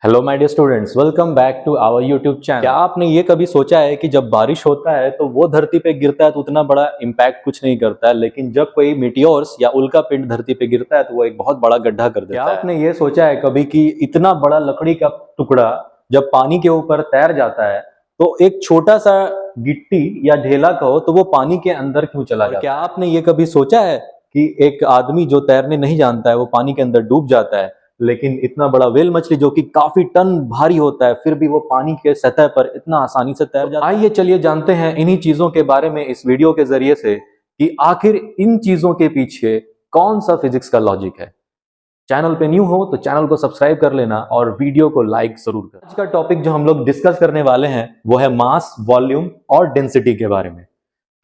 Hello my dear students, welcome back to our YouTube channel. क्या आपने ये कभी सोचा है कि जब बारिश होता है तो वो धरती पे गिरता है तो उतना बड़ा इम्पैक्ट कुछ नहीं करता है, लेकिन जब कोई मीटियोर्स या उल्का पिंड धरती पे गिरता है तो वो एक बहुत बड़ा गड्ढा कर देता है। क्या आपने ये सोचा है कभी कि इतना बड़ा लकड़ी का टुकड़ा जब पानी के ऊपर तैर जाता है तो एक छोटा सा गिट्टी या ढेला कहो तो वो पानी के अंदर क्यों चला जाता है? क्या आपने ये कभी सोचा है कि एक आदमी जो तैरने नहीं जानता है वो पानी के अंदर डूब जाता है, लेकिन इतना बड़ा व्हेल मछली जो कि काफी टन भारी होता है फिर भी वो पानी के सतह पर इतना आसानी से तैर जाता है। आइए चलिए जानते हैं इन्हीं चीजों के बारे में इस वीडियो के जरिए से कि आखिर इन चीजों के पीछे कौन सा फिजिक्स का लॉजिक है। चैनल पे न्यू हो तो चैनल को सब्सक्राइब कर लेना और वीडियो को लाइक जरूर कर। आज का टॉपिक जो हम लोग डिस्कस करने वाले हैं वो है मास, वॉल्यूम और डेंसिटी के बारे में।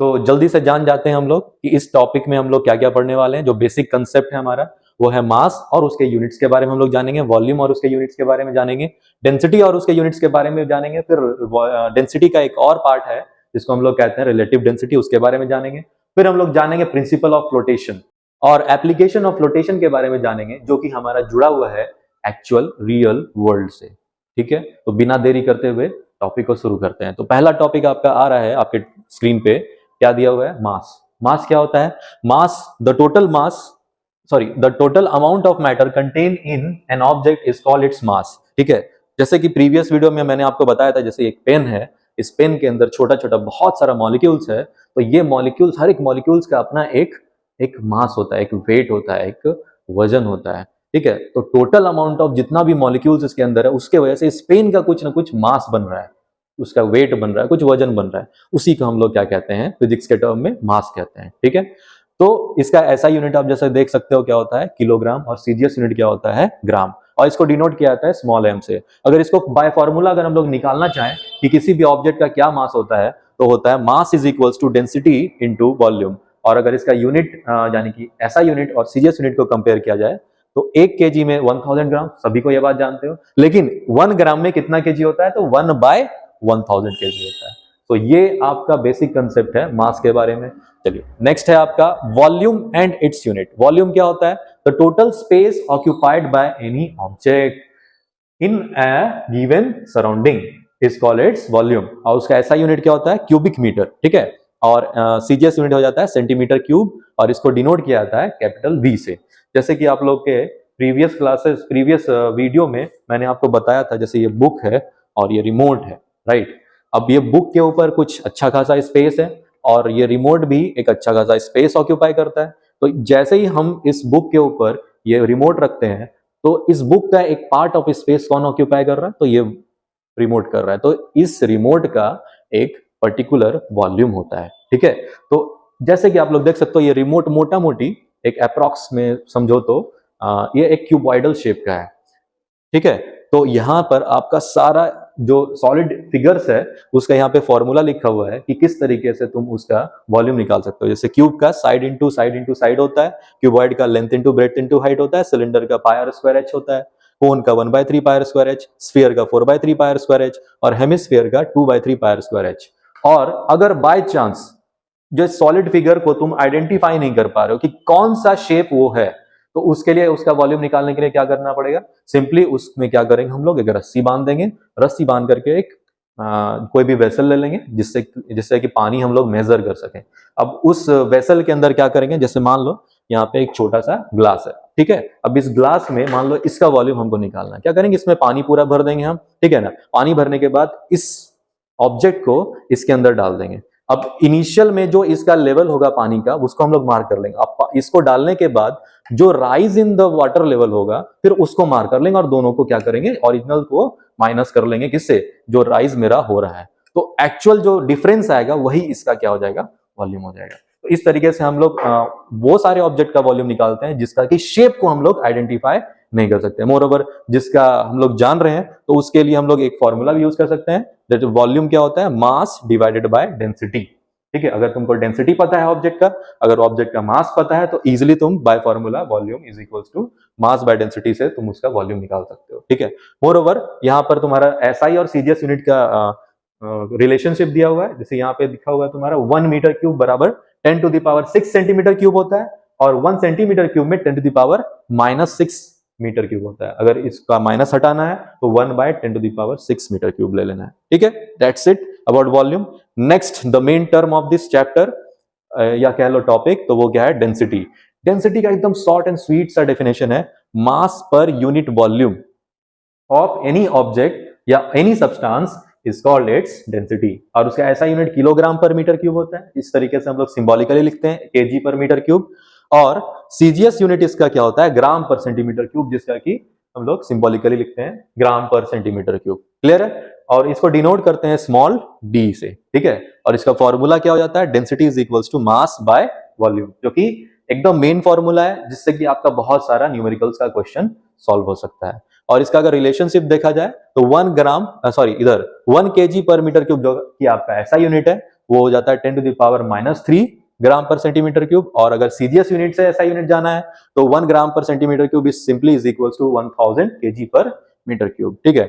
तो जल्दी से जान जाते हैं हम लोग कि इस टॉपिक में हम लोग क्या क्या पढ़ने वाले हैं। जो बेसिक कंसेप्ट है हमारा वो है मास और उसके यूनिट्स के बारे में हम लोग जानेंगे, वॉल्यूम और उसके यूनिट्स के बारे में जानेंगे, डेंसिटी और उसके यूनिट्स के बारे में जानेंगे, फिर डेंसिटी का एक और पार्ट है जिसको हम लोग कहते हैं रिलेटिव डेंसिटी, उसके बारे में जानेंगे। फिर हम लोग जानेंगे प्रिंसिपल ऑफ फ्लोटेशन और एप्लीकेशन ऑफ फ्लोटेशन के बारे में जानेंगे, जो कि हमारा जुड़ा हुआ है एक्चुअल रियल वर्ल्ड से। ठीक है, तो बिना देरी करते हुए टॉपिक को शुरू करते हैं। तो पहला टॉपिक आपका आ रहा है आपके स्क्रीन पे, क्या दिया हुआ है? मास। मास क्या होता है? Mass the total amount of matter contain in an object is called its mass. ठीक है, जैसे कि प्रीवियस वीडियो में मैंने आपको बताया था, जैसे एक पेन है, इस पेन के अंदर छोटा छोटा बहुत सारा मॉलिक्यूल्स है, तो ये मॉलिक्यूल्स, हर एक मॉलिक्यूल्स का अपना एक मास होता है, एक वेट होता है, एक वजन होता है। ठीक है, तो टोटल अमाउंट ऑफ जितना भी मॉलिक्यूल्स इसके अंदर है उसके वजह से इस पेन का कुछ ना कुछ मास बन रहा है, उसका वेट बन रहा है, कुछ वजन बन रहा है। उसी को हम लोग क्या कहते हैं फिजिक्स के टर्म में? मास कहते हैं। ठीक है, तो इसका ऐसा यूनिट आप जैसे देख सकते हो क्या होता है? किलोग्राम। और सीजीएस यूनिट क्या होता है? ग्राम। और इसको डिनोट किया जाता है स्मॉल एम से। अगर इसको बाय फॉर्मूला अगर हम लोग निकालना चाहें कि किसी भी ऑब्जेक्ट का क्या मास होता है तो होता है mass is equals to density into volume. और अगर इसका यूनिट यानी कि ऐसा यूनिट और सीजीएस यूनिट को कंपेयर किया जाए तो 1 kg में 1000 ग्राम, सभी को यह बात जानते हो, लेकिन 1 ग्राम में कितना केजी होता है? तो 1/1000 केजी होता है। तो ये आपका बेसिक कंसेप्ट है मास के बारे में। चलिए नेक्स्ट है आपका volume and its unit. Volume क्या होता है? The total space occupied by any object in a given surrounding is called its volume. और उसका ऐसा यूनिट क्या होता है? Cubic metre. ठीक है, और सीजीएस यूनिट हो जाता है सेंटीमीटर क्यूब, और इसको डिनोट किया जाता है कैपिटल वी से। जैसे कि आप लोग के प्रीवियस वीडियो में मैंने आपको बताया था, जैसे ये बुक है और ये रिमोट है, राइट। अब ये बुक के ऊपर कुछ अच्छा खासा स्पेस है और ये रिमोट भी एक अच्छा खासा स्पेस ऑक्यूपाई करता है। तो जैसे ही हम इस बुक के ऊपर ये रिमोट रखते हैं तो इस बुक का एक पार्ट ऑफ स्पेस कौन ऑक्यूपाई कर रहा है? तो ये रिमोट कर रहा है। तो इस रिमोट का एक पर्टिकुलर वॉल्यूम होता है। ठीक है, तो जैसे कि आप लोग देख सकते हो ये रिमोट मोटा मोटी एक अप्रॉक्स में समझो तो ये एक क्यूबॉइडल शेप का है। ठीक है, तो यहाँ पर आपका सारा जो सॉलिड फिगर्स है उसका यहाँ पे फॉर्मूला लिखा हुआ है कि किस तरीके से तुम उसका वॉल्यूम निकाल सकते हो। जैसे क्यूब का साइड इंटू साइड होता है, क्यूबॉइड का length into breadth into height होता है, सिलेंडर का πr² होता है, कोन का 1/3 πr², स्फीयर का 4/3 πr², और हेमिस्फीयर का 2/3 πr²। और अगर बाय चांस जो सॉलिड फिगर को तुम आइडेंटिफाई नहीं कर पा रहे हो कि कौन सा शेप वो है, तो उसके लिए उसका वॉल्यूम निकालने के लिए क्या करना पड़ेगा? सिंपली उसमें क्या करेंगे हम लोग? एक रस्सी बांध देंगे। रस्सी बांध करके एक कोई भी वेसल ले लेंगे जिससे कि पानी हम लोग मेजर कर सकें। अब उस वेसल के अंदर क्या करेंगे? जैसे मान लो यहाँ पे एक छोटा सा ग्लास है, ठीक है। अब इस ग्लास में मान लो इसका वॉल्यूम हमको निकालना है। क्या करेंगे? इसमें पानी पूरा भर देंगे हम, ठीक है ना। पानी भरने के बाद इस ऑब्जेक्ट को इसके अंदर डाल देंगे। अब इनिशियल में जो इसका लेवल होगा पानी का उसको हम लोग मार्क कर लेंगे। अब इसको डालने के बाद जो rise in the water level होगा फिर उसको मार्क कर लेंगे और दोनों को क्या करेंगे? ओरिजिनल को माइनस कर लेंगे। किससे? जो राइज मेरा हो रहा है। तो एक्चुअल जो डिफरेंस आएगा वही इसका क्या हो जाएगा? वॉल्यूम हो जाएगा। तो इस तरीके से हम लोग वो सारे ऑब्जेक्ट का वॉल्यूम निकालते हैं जिसका कि शेप को हम लोग आइडेंटिफाई नहीं कर सकते। मोरओवर जिसका हम लोग जान रहे हैं तो उसके लिए हम लोग एक फॉर्मूला भी यूज कर सकते हैं। जैसे वॉल्यूम क्या होता है? Mass divided by density. ठीक है, अगर तुमको डेंसिटी पता है ऑब्जेक्ट का, अगर ऑब्जेक्ट का मास पता है तो इजीली तुम by formula volume is equals to mass by density से तुम उसका वॉल्यूम निकाल सकते हो। ठीक है, मोरओवर यहाँ पर तुम्हारा एसआई और सीजीएस यूनिट का रिलेशनशिप दिया हुआ है। जैसे यहाँ पे लिखा हुआ है तुम्हारा 1 मीटर क्यूब बराबर 10⁶ सेंटीमीटर क्यूब होता है, और 1 सेंटीमीटर क्यूब में 10⁻⁻⁶ मीटर क्यूब होता है। अगर इसका माइनस हटाना है तो 1/10⁶ मीटर क्यूब ले लेना है। ठीक है, that's it about volume. Next the main term of this chapter या कह लो टॉपिक, तो वो क्या है, डेंसिटी। डेंसिटी का एकदम शॉर्ट एंड स्वीट सा डेफिनेशन है, mass per unit volume of any object या any substance is called its density. और उसका ऐसा unit kilogram per metre cube होता है। इस तरीके से हम लोग सिंबॉलिकली लिखते हैं केजी पर मीटर क्यूब। और सीजीएस यूनिट इसका क्या होता है, ग्राम पर सेंटीमीटर क्यूब, जिसका कि हम लोग सिंबॉलिकली लिखते हैं ग्राम पर सेंटीमीटर क्यूब। क्लियर है? और इसको डिनोट करते हैं स्मॉल डी से। ठीक है, और इसका फॉर्मूला क्या हो जाता है, density is equals to mass by volume, जो कि एकदम मेन फॉर्मूला है, जिससे कि आपका बहुत सारा न्यूमेरिकल्स का क्वेश्चन सॉल्व हो सकता है। और इसका अगर रिलेशनशिप देखा जाए तो 1 केजी पर मीटर क्यूब जो कि आपका ऐसा यूनिट है, वो हो जाता है 10⁻³ ग्राम पर सेंटीमीटर क्यूब। और अगर सीजीएस यूनिट से ऐसा यूनिट जाना है तो 1 ग्राम पर centimetre cube is simply is equal to 1000 KG पर मीटर क्यूब। ठीक है,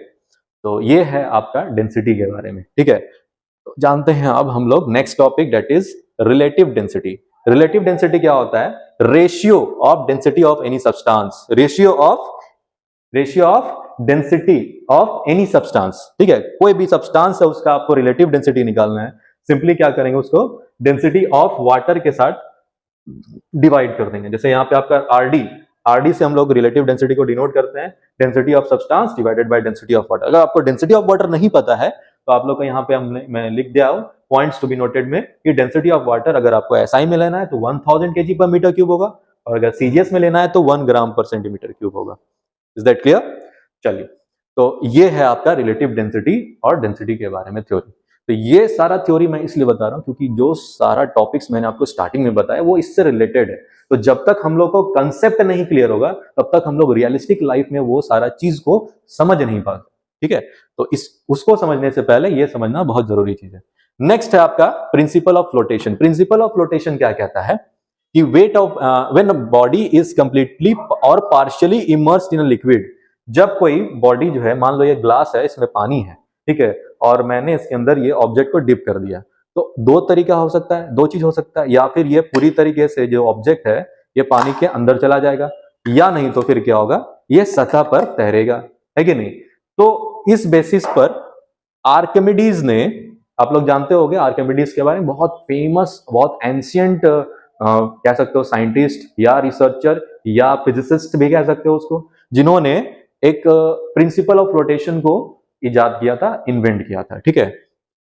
तो ये है आपका डेंसिटी के बारे में। ठीक है, तो जानते हैं अब हम लोग next topic, that is relative density. Relative density क्या होता है, ratio of density of any substance, ratio of density of any substance. ठीक है, कोई भी सब्सटेंस है उसका आपको रिलेटिव डेंसिटी निकालना है। सिंपली क्या करेंगे, उसको डेंसिटी ऑफ वाटर के साथ डिवाइड कर देंगे। जैसे यहाँ पे आपका आरडी से हम लोग रिलेटिव डेंसिटी को डिनोट करते हैं, density of substance divided by density of water. अगर आपको डेंसिटी ऑफ वाटर नहीं पता है तो आप लोग को यहाँ पे मैं लिख दिया हूं पॉइंट्स टू बी नोटेड में, कि डेंसिटी ऑफ वाटर अगर आपको एसआई में लेना है तो 1000 केजी पर मीटर क्यूब होगा, और अगर सीजीएस में लेना है तो 1 ग्राम पर सेंटीमीटर क्यूब होगा। Is that clear? चलिए, तो ये है आपका रिलेटिव डेंसिटी और डेंसिटी के बारे में थ्योरी। तो ये सारा थ्योरी मैं इसलिए बता रहा हूं क्योंकि जो सारा टॉपिक्स मैंने आपको स्टार्टिंग में बताया वो इससे रिलेटेड है। तो जब तक हम लोग को कंसेप्ट नहीं क्लियर होगा तब तक हम लोग रियलिस्टिक लाइफ में वो सारा चीज को समझ नहीं पाते। ठीक है, तो उसको समझने से पहले ये समझना बहुत जरूरी चीज है। नेक्स्ट है आपका principle of flotation. Principle of flotation क्या कहता है कि weight of when body is completely और partially immersed in a liquid. जब कोई बॉडी जो है, मान लो ये ग्लास है, इसमें पानी है, ठीक है, और मैंने इसके अंदर ये ऑब्जेक्ट को डिप कर दिया, तो दो तरीका हो सकता है, दो चीज हो सकता है, या फिर ये पूरी तरीके से जो ऑब्जेक्ट है ये पानी के अंदर चला जाएगा, या नहीं तो फिर क्या होगा, ये सतह पर तैरेगा, है कि नहीं। तो इस बेसिस पर आर्किमिडीज ने, आप लोग जानते होंगे आर्किमिडीज के बारे में, बहुत फेमस, बहुत एंशियंट कह सकते हो साइंटिस्ट या रिसर्चर या फिजिसिस्ट भी कह सकते हो उसको, जिन्होंने एक प्रिंसिपल ऑफ फ्लोटेशन को इजाद किया था, इन्वेंट किया था। ठीक है,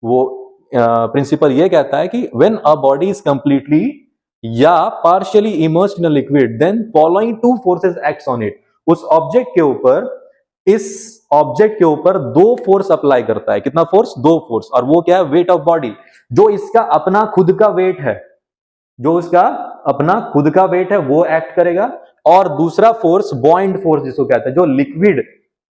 वो प्रिंसिपल ये कहता है कि when a body is completely या partially immersed in a liquid then following two forces acts on it. उस ऑब्जेक्ट के ऊपर, इस ऑब्जेक्ट के ऊपर दो फोर्स अप्लाई करता है। कितना फोर्स? दो फोर्स। और वो क्या है? वेट ऑफ बॉडी, जो इसका अपना खुद का वेट है, जो इसका अपना खुद का वेट है वो एक्ट करेगा। और दूसरा फोर्स बॉइंड फोर्स जिसको कहते हैं, जो लिक्विड,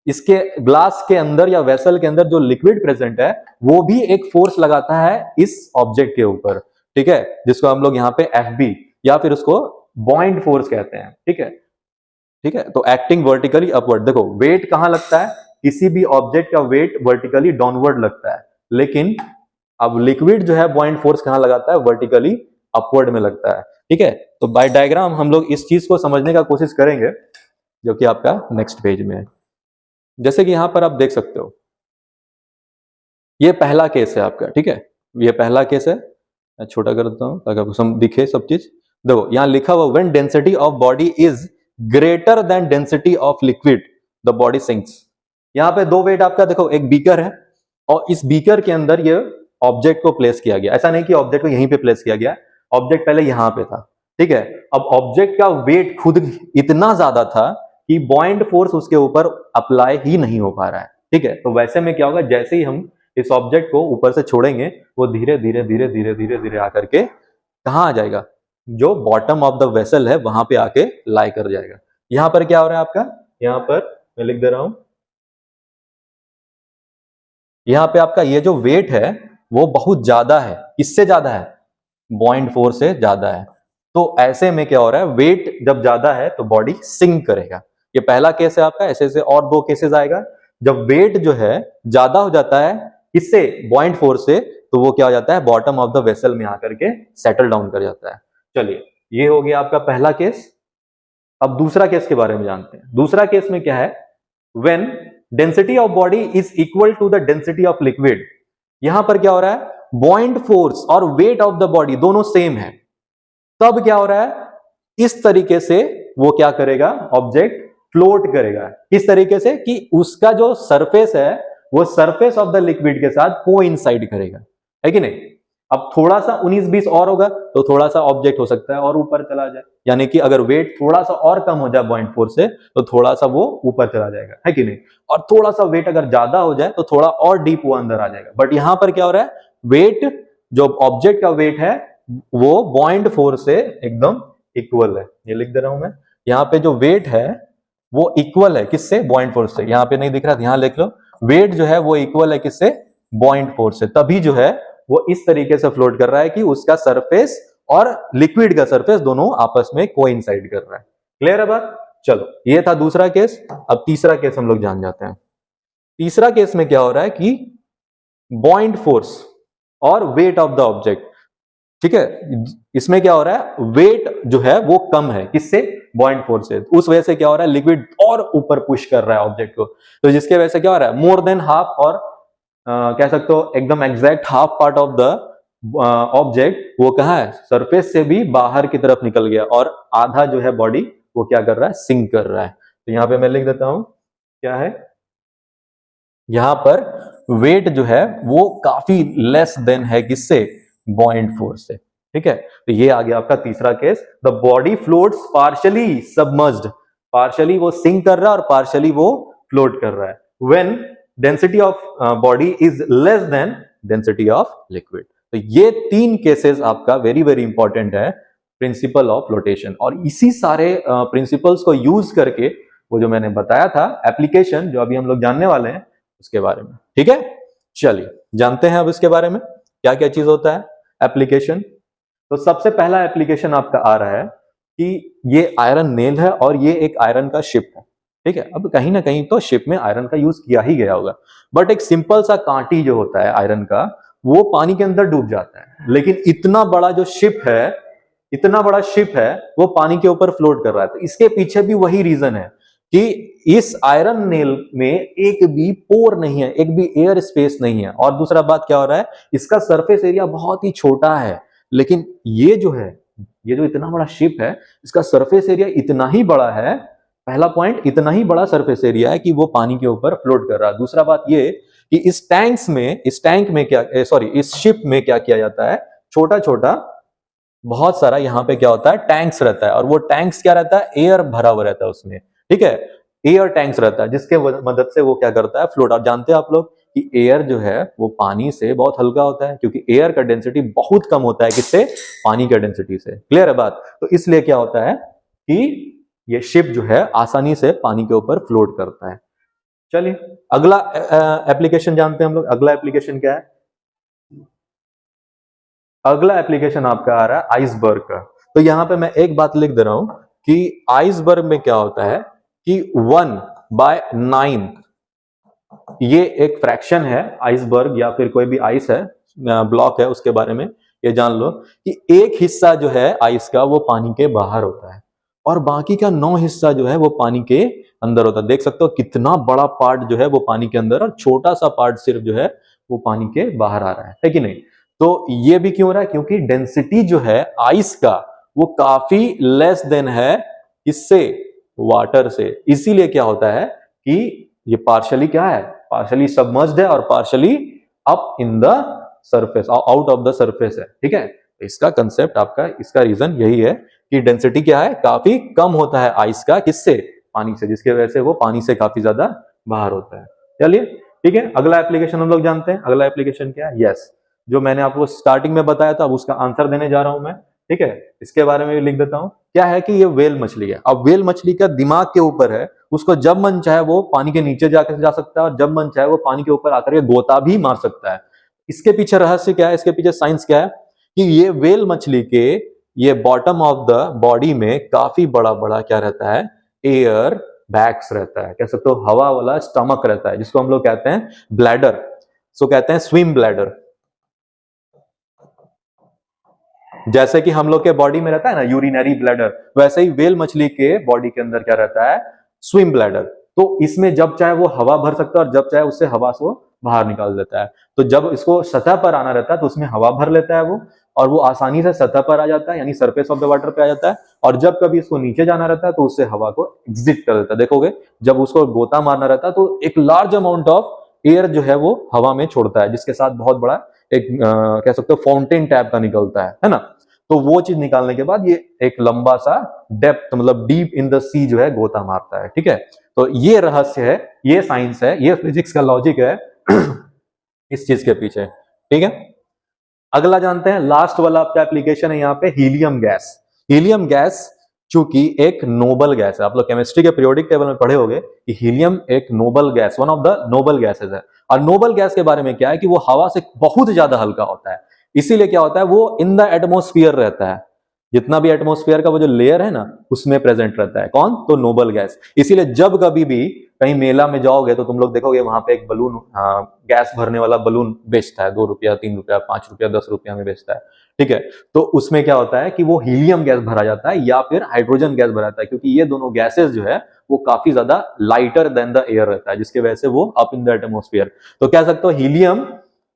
इसके ग्लास के अंदर या वेसल के अंदर जो लिक्विड प्रेजेंट है वो भी एक फोर्स लगाता है इस ऑब्जेक्ट के ऊपर। ठीक है, जिसको हम लोग यहाँ पे एफबी या फिर उसको बॉइंड फोर्स कहते हैं। ठीक है, ठीक है, तो एक्टिंग वर्टिकली अपवर्ड। देखो वेट कहां लगता है, किसी भी ऑब्जेक्ट का वेट वर्टिकली डाउनवर्ड लगता है, लेकिन अब लिक्विड जो है बॉइंड फोर्स कहां लगाता है, वर्टिकली अपवर्ड में लगता है। ठीक है, तो बाय डायग्राम हम लोग इस चीज को समझने का कोशिश करेंगे, जो कि आपका नेक्स्ट पेज में है। जैसे कि यहां पर आप देख सकते हो, ये पहला केस है आपका। ठीक है, ये पहला केस है, मैं छोटा कर देता हूं ताकि आपको दिखे सब चीज। देखो यहां लिखा हुआ when density of body is greater than density of liquid the body sinks. यहां पे दो वेट आपका, देखो एक बीकर है और इस बीकर के अंदर ये ऑब्जेक्ट को प्लेस किया गया। ऐसा नहीं कि ऑब्जेक्ट को यहीं पे प्लेस किया गया, ऑब्जेक्ट पहले यहां पे था। ठीक है, अब ऑब्जेक्ट का वेट खुद इतना ज्यादा था कि बॉइंड फोर्स उसके ऊपर अप्लाई ही नहीं हो पा रहा है। ठीक है, तो वैसे में क्या होगा, जैसे ही हम इस ऑब्जेक्ट को ऊपर से छोड़ेंगे वो धीरे धीरे धीरे धीरे धीरे धीरे आकर के कहां आ जाएगा, जो बॉटम ऑफ द वेसल है वहां पे आके लाई कर जाएगा। यहां पर क्या हो रहा है आपका, यहां पर मैं लिख दे रहा हूं, यहां पे आपका ये जो वेट है वो बहुत ज्यादा है। किससे ज्यादा है? बॉइंड फोर्स से ज्यादा है। तो ऐसे में क्या हो रहा है, वेट जब ज्यादा है तो बॉडी सिंक करेगा। ये पहला केस है आपका। ऐसे ऐसे और दो केसेस आएगा, जब वेट जो है ज्यादा हो जाता है किससे, बॉइंड फोर्स से, तो वो क्या हो जाता है, बॉटम ऑफ द वेसल में आकर के सेटल डाउन कर जाता है। चलिए, ये हो गया आपका पहला केस। अब दूसरा केस के बारे में जानते हैं। दूसरा केस में क्या है, when density of body is equal to the density of liquid, यहां पर क्या हो रहा है, बॉइंड फोर्स और वेट ऑफ द बॉडी दोनों सेम है, तब क्या हो रहा है, इस तरीके से वो क्या करेगा, ऑब्जेक्ट फ्लोट करेगा। किस तरीके से कि उसका जो सरफेस है वो सरफेस ऑफ द लिक्विड के साथ कोइंसाइड करेगा, है कि नहीं। अब थोड़ा सा 19-20 और होगा तो थोड़ा सा ऑब्जेक्ट हो सकता है और ऊपर चला जाए, यानी कि अगर वेट थोड़ा सा और कम हो जाए बॉइंड फोर्स से तो थोड़ा सा वो ऊपर चला जाएगा, है कि नहीं। और थोड़ा सा वेट अगर ज्यादा हो जाए तो थोड़ा और डीप वो अंदर आ जाएगा। बट यहां पर क्या हो रहा है, वेट, जो ऑब्जेक्ट का वेट है वो बॉइंड फोर्स से एकदम इक्वल है। ये लिख दे रहा हूं मैं, यहाँ पे जो वेट है वो इक्वल है किससे, बॉइंड फोर्स से। यहाँ पे नहीं दिख रहा, यहां लिख लो, वेट जो है वो इक्वल है किससे, बॉइंड फोर्स से। तभी जो है वो इस तरीके से फ्लोट कर रहा है कि उसका सरफेस और लिक्विड का सरफेस दोनों आपस में कोइंसाइड कर रहा है। क्लियर है बात। चलो ये था दूसरा केस। अब तीसरा केस हम लोग जान जाते हैं। तीसरा केस में क्या हो रहा है कि बॉइंड फोर्स और वेट ऑफ द ऑब्जेक्ट, ठीक है, इसमें क्या हो रहा है, वेट जो है वो कम है किससे, बॉइंड फोर्स से। उस वजह से क्या हो रहा है, लिक्विड और ऊपर पुश कर रहा है ऑब्जेक्ट को, तो जिसके वजह से क्या हो रहा है, मोर देन हाफ, और कह सकते हो एकदम exact half part of the object वो कहाँ है, सरफेस से भी बाहर की तरफ निकल गया, और आधा जो है बॉडी वो क्या कर रहा है, सिंक कर रहा है। तो यहां पे मैं लिख देता हूं क्या है, यहां पर वेट जो है वो काफी लेस देन है किससे, बॉइंड फोर्स से, ठीक है। तो ये आ गया आपका तीसरा case, the body floats partially submerged, partially वो सिंक कर रहा है और पार्शियली वो फ्लोट कर रहा है, when density of body is less than density of liquid. तो ये तीन केसेस आपका वेरी वेरी इंपॉर्टेंट है प्रिंसिपल ऑफ फ्लोटेशन, और इसी सारे प्रिंसिपल्स को यूज करके वो जो मैंने बताया था एप्लीकेशन, जो अभी हम लोग जानने वाले हैं उसके बारे में, ठीक है। चलिए जानते हैं अब इसके बारे में क्या क्या चीज होता है एप्लीकेशन। तो सबसे पहला एप्लीकेशन आपका आ रहा है कि ये आयरन नेल है और ये एक आयरन का शिप है, ठीक है। अब कहीं ना कहीं तो शिप में आयरन का यूज किया ही गया होगा, बट एक सिंपल सा कांटी जो होता है आयरन का वो पानी के अंदर डूब जाता है, लेकिन इतना बड़ा जो शिप है, इतना बड़ा शिप है वो पानी के ऊपर फ्लोट कर रहा है। तो इसके पीछे भी वही रीजन है कि इस आयरन नेल में एक भी पोर नहीं है, एक भी एयर स्पेस नहीं है। और दूसरा बात क्या हो रहा है, इसका सरफेस एरिया बहुत ही छोटा है, लेकिन ये जो है, ये जो इतना बड़ा शिप है इसका सरफेस एरिया इतना ही बड़ा है, पहला पॉइंट, इतना ही बड़ा सरफेस एरिया है कि वो पानी के ऊपर फ्लोट कर रहा है। दूसरा बात ये कि इस टैंक में क्या, सॉरी, इस शिप में क्या किया जाता है, छोटा छोटा बहुत सारा यहाँ पे क्या होता है, टैंक्स रहता है, और वो टैंक्स क्या रहता है, एयर भरा हुआ रहता है उसमें, ठीक है। एयर टैंक्स रहता है जिसके मदद से वो क्या करता है, फ्लोट। आप जानते हैं आप लोग कि एयर जो है वो पानी से बहुत हल्का होता है, क्योंकि एयर का डेंसिटी बहुत कम होता है किससे, पानी का डेंसिटी से। क्लियर है बात। तो इसलिए क्या होता है कि ये शिप जो है आसानी से पानी के ऊपर फ्लोट करता है। चलिए अगला एप्लीकेशन जानते हैं हम लोग। अगला एप्लीकेशन क्या है, अगला एप्लीकेशन आपका आ रहा है आइसबर्ग का। तो यहां पे मैं एक बात लिख दे रहा हूं कि आइसबर्ग में क्या होता है कि 1/9 ये एक फ्रैक्शन है आइसबर्ग, या फिर कोई भी आइस है, ब्लॉक है, उसके बारे में ये जान लो कि एक हिस्सा जो है आइस का वो पानी के बाहर होता है और बाकी का 9 हिस्सा जो है वो पानी के अंदर होता है। देख सकते हो कितना बड़ा पार्ट जो है वो पानी के अंदर, और छोटा सा पार्ट सिर्फ जो है वो पानी के बाहर आ रहा है कि नहीं। तो ये भी क्यों हो रहा है, क्योंकि डेंसिटी जो है आइस का वो काफी लेस देन है इससे, वाटर से। इसीलिए क्या होता है कि ये पार्शियली क्या है, पार्शियली सबमर्ज्ड है और partially up in the surface, out of the surface है, ठीक है। इसका कंसेप्ट आपका, इसका रीजन यही है कि डेंसिटी क्या है, काफी कम होता है आइस का किससे, पानी से, जिसके वजह से वो पानी से काफी ज्यादा बाहर होता है। चलिए ठीक है, अगला एप्लीकेशन हम लोग जानते हैं। अगला एप्लीकेशन क्या है, यस, जो मैंने आपको स्टार्टिंग में बताया था, अब उसका आंसर देने जा रहा हूं मैं, ठीक है। इसके बारे में भी लिख देता हूं। क्या है कि ये व्हेल मछली है। अब व्हेल मछली का दिमाग के ऊपर है, उसको जब मन चाहे वो पानी के नीचे जाकर जा सकता है और जब मन चाहे वो पानी के ऊपर आकर के गोता भी मार सकता है। इसके पीछे रहस्य क्या है, इसके पीछे साइंस क्या है कि ये व्हेल मछली के ये बॉटम ऑफ द बॉडी में काफी बड़ा बड़ा क्या रहता है, एयर बैग्स रहता है, कह सकते हो हवा वाला स्टमक रहता है, जिसको हम लोग कहते हैं ब्लैडर, सो कहते हैं स्विम ब्लैडर। जैसे कि हम लोग के बॉडी में रहता है ना यूरिनरी ब्लैडर, वैसे ही व्हेल मछली के बॉडी के अंदर क्या रहता है, स्विम ब्लैडर। तो इसमें जब चाहे वो हवा भर सकता है और जब चाहे उससे हवा को बाहर निकाल देता है। तो जब इसको सतह पर आना रहता है तो उसमें हवा भर लेता है वो, और वो आसानी से सतह पर आ जाता है, यानी सरफेस ऑफ द वाटर पे आ जाता है। और जब कभी इसको नीचे जाना रहता है तो उससे हवा को एग्जिट कर देता है। देखोगे जब उसको गोता मारना रहता है तो एक लार्ज अमाउंट ऑफ एयर जो है वो हवा में छोड़ता है, जिसके साथ बहुत बड़ा एक कह सकते हो फाउंटेन टाइप का निकलता है ना। तो वो चीज निकालने के बाद ये एक लंबा सा डेप्थ, मतलब डीप इन द सी जो है गोता मारता है। ठीक है, तो ये रहस्य है, ये साइंस है, ये फिजिक्स का लॉजिक है इस चीज के पीछे। ठीक है, अगला जानते हैं, लास्ट वाला आपका एप्लीकेशन है यहाँ पे हीलियम गैस। हीलियम गैस चूंकि एक नोबल गैस है, आप लोग केमिस्ट्री के पीरियोडिक टेबल में पढ़े होंगे कि हीलियम एक noble gas, one of the noble gases है। और नोबल गैस के बारे में क्या है कि वो हवा से बहुत ज्यादा हल्का होता है, इसीलिए क्या होता है वो इन द एटमोस्फियर रहता है, जितना भी एटमोस्फियर का वो जो लेयर है ना उसमें प्रेजेंट रहता है। कौन? तो नोबल गैस। इसीलिए जब कभी भी कहीं मेला में जाओगे तो तुम लोग देखोगे वहां पे एक बलून, गैस भरने वाला बलून बेचता है, 2 रुपया 3 रुपया 5 रुपया 10 रुपया में बेचता है। ठीक है, तो उसमें क्या होता है कि वो हीलियम गैस भरा जाता है या फिर हाइड्रोजन गैस भरा जाता है, क्योंकि ये दोनों गैसेस जो है वो काफी ज्यादा लाइटर देन द एयर रहता है, जिसकी वजह से वो अप इन द एटमोस्फियर। तो कह सकते हो हीलियम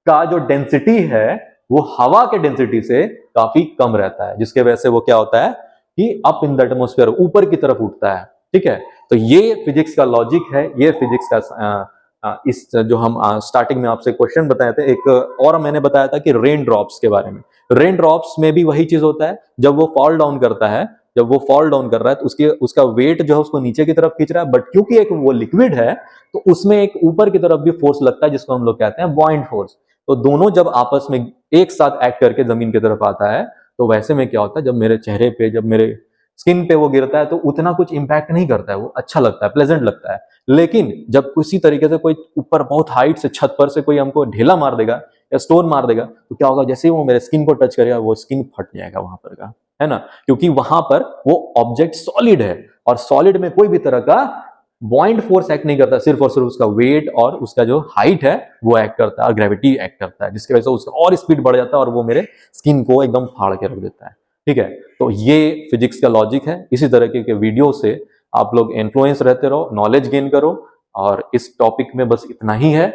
का जो डेंसिटी है वो हवा के डेंसिटी से काफी कम रहता है, जिसके वजह से वो क्या होता है कि अप इन द एटमोस्फियर, ऊपर की तरफ उठता है। ठीक है, तो ये फिजिक्स का लॉजिक है, ये फिजिक्स का इस जो हम स्टार्टिंग में आपसे क्वेश्चन बताए थे, एक और मैंने बताया था कि रेन ड्रॉप्स के बारे में। रेन ड्रॉप्स में भी वही चीज होता है, जब वो फॉल डाउन करता है, जब वो फॉल डाउन कर रहा है तो उसका वेट जो है उसको नीचे की तरफ खींच रहा है, बट क्योंकि एक वो लिक्विड है तो उसमें एक ऊपर की तरफ भी फोर्स लगता है, जिसको हम लोग कहते हैं बॉइंट फोर्स। तो दोनों जब आपस में एक साथ एक्ट करके जमीन की तरफ आता है, तो वैसे में क्या होता है, जब मेरे चेहरे पे, जब मेरे स्किन पे वो गिरता है तो उतना कुछ इंपैक्ट नहीं करता है, वो अच्छा लगता है, प्लेजेंट लगता है। लेकिन जब किसी तरीके से कोई ऊपर बहुत हाइट से, छत पर से कोई हमको ढेला मार देगा या स्टोन मार देगा, तो क्या होगा, जैसे ही वो मेरे स्किन को टच करेगा वो स्किन फट जाएगा वहां पर का, है ना, क्योंकि वहां पर वो ऑब्जेक्ट सॉलिड है, और सॉलिड में कोई भी तरह का बॉइंट फोर्स एक्ट नहीं करता, सिर्फ और सिर्फ उसका वेट और उसका जो हाइट है वो एक्ट करता है, और ग्रेविटी एक्ट करता है, जिसकी वजह से उसका और स्पीड बढ़ जाता है और वो मेरे स्किन को एकदम फाड़ के रख देता है। ठीक है, तो ये फिजिक्स का लॉजिक है। इसी तरह के वीडियो से आप लोग इन्फ्लुएंस रहते रहो, नॉलेज गेन करो, और इस टॉपिक में बस इतना ही है।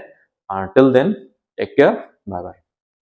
Till then take care, bye bye.